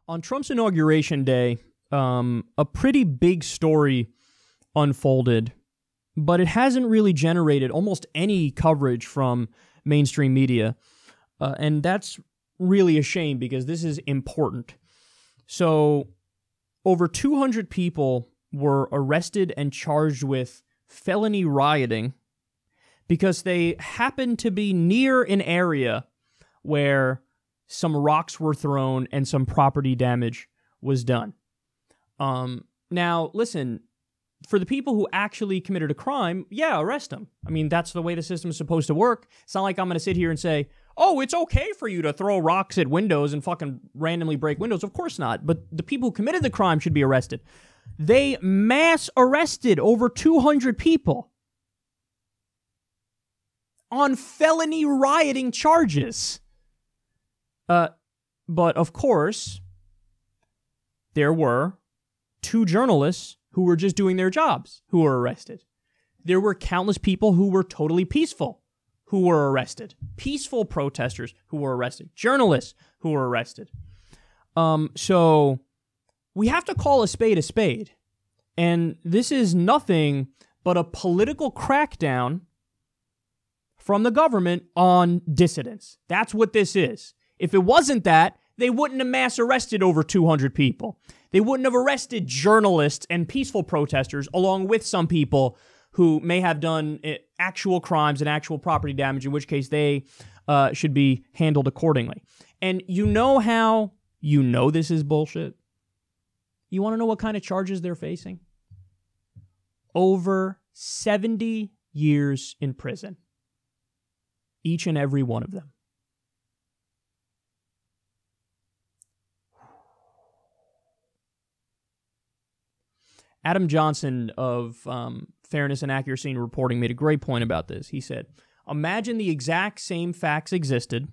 On Trump's inauguration day, a pretty big story unfolded, but it hasn't really generated almost any coverage from mainstream media, and that's really a shame because this is important. So, over 200 people were arrested and charged with felony rioting because they happened to be near an area where some rocks were thrown and some property damage was done. Now, listen, for the people who actually committed a crime, yeah, arrest them. I mean, that's the way the system is supposed to work. It's not like I'm going to sit here and say, oh, it's okay for you to throw rocks at windows and fucking randomly break windows. Of course not. But the people who committed the crime should be arrested. They mass arrested over 200 people on felony rioting charges. But of course, there were 2 journalists who were just doing their jobs who were arrested. There were countless people who were totally peaceful who were arrested. Peaceful protesters who were arrested. Journalists who were arrested. So we have to call a spade a spade. And this is nothing but a political crackdown from the government on dissidents. That's what this is. If it wasn't that, they wouldn't have mass arrested over 200 people. They wouldn't have arrested journalists and peaceful protesters along with some people who may have done actual crimes and actual property damage, in which case they should be handled accordingly. And you know how you know this is bullshit? You want to know what kind of charges they're facing? Over 70 years in prison. Each and every one of them. Adam Johnson of Fairness and Accuracy in Reporting made a great point about this. He said, imagine the exact same facts existed,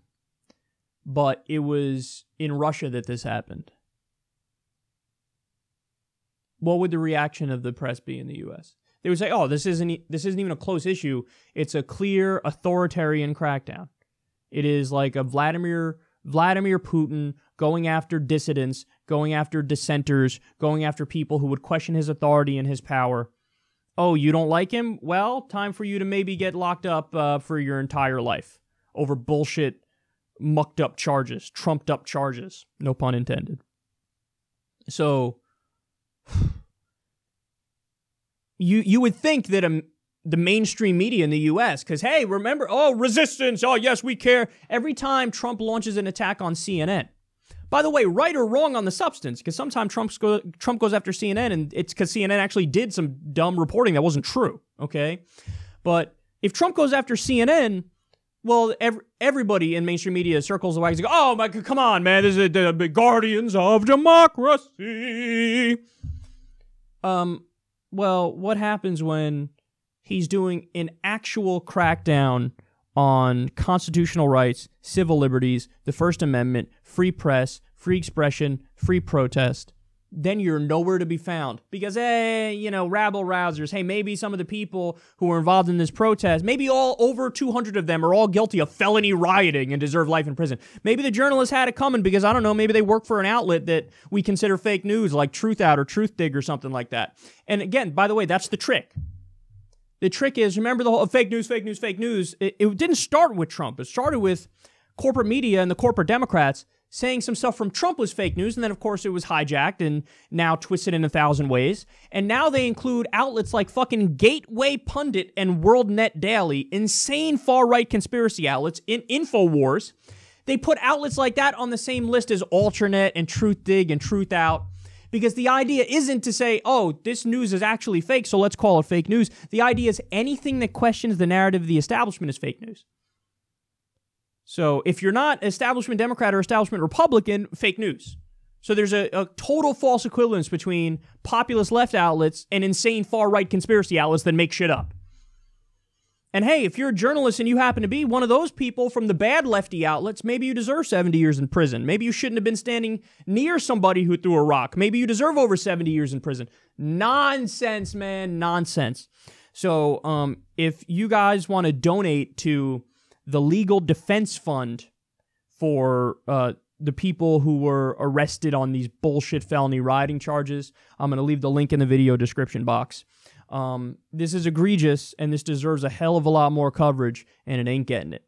but it was in Russia that this happened. What would the reaction of the press be in the U.S.? They would say, oh, this isn't even a close issue. It's a clear authoritarian crackdown. It is like a Vladimir Putin going after dissidents, going after dissenters, going after people who would question his authority and his power. Oh, you don't like him? Well, time for you to maybe get locked up for your entire life over bullshit, mucked up charges, trumped up charges. No pun intended. So, you would think that the mainstream media in the U.S., because, hey, remember, oh, resistance, oh, yes, we care. Every time Trump launches an attack on CNN, by the way, right or wrong on the substance, because sometimes Trump goes after CNN, and it's because CNN actually did some dumb reporting that wasn't true, okay? But if Trump goes after CNN, well, everybody in mainstream media circles the wagons and go, oh, my, come on, man, this is the guardians of democracy. Well, what happens when he's doing an actual crackdown on constitutional rights, civil liberties, the First Amendment, free press, free expression, free protest? Then you're nowhere to be found. Because, hey, you know, rabble-rousers, hey, maybe some of the people who were involved in this protest, maybe all over 200 of them are all guilty of felony rioting and deserve life in prison. Maybe the journalists had it coming because, I don't know, maybe they work for an outlet that we consider fake news, like Truth Out or Truth Dig or something like that. And again, by the way, that's the trick. The trick is, remember the whole fake news, fake news, fake news. It didn't start with Trump. It started with corporate media and the corporate Democrats saying some stuff from Trump was fake news, and then, of course, it was hijacked and now twisted in 1,000 ways. And now they include outlets like fucking Gateway Pundit and WorldNet Daily, insane far-right conspiracy outlets, in InfoWars. They put outlets like that on the same list as Alternet and Truth Dig and Truth Out. Because the idea isn't to say, oh, this news is actually fake, so let's call it fake news. The idea is anything that questions the narrative of the establishment is fake news. So if you're not establishment Democrat or establishment Republican, fake news. So there's a total false equivalence between populist left outlets and insane far-right conspiracy outlets that make shit up. And hey, if you're a journalist and you happen to be one of those people from the bad lefty outlets, maybe you deserve 70 years in prison. Maybe you shouldn't have been standing near somebody who threw a rock. Maybe you deserve over 70 years in prison. Nonsense, man. Nonsense. So if you guys want to donate to the Legal Defense Fund for the people who were arrested on these bullshit felony rioting charges. I'm going to leave the link in the video description box. This is egregious, and this deserves a hell of a lot more coverage, and it ain't getting it.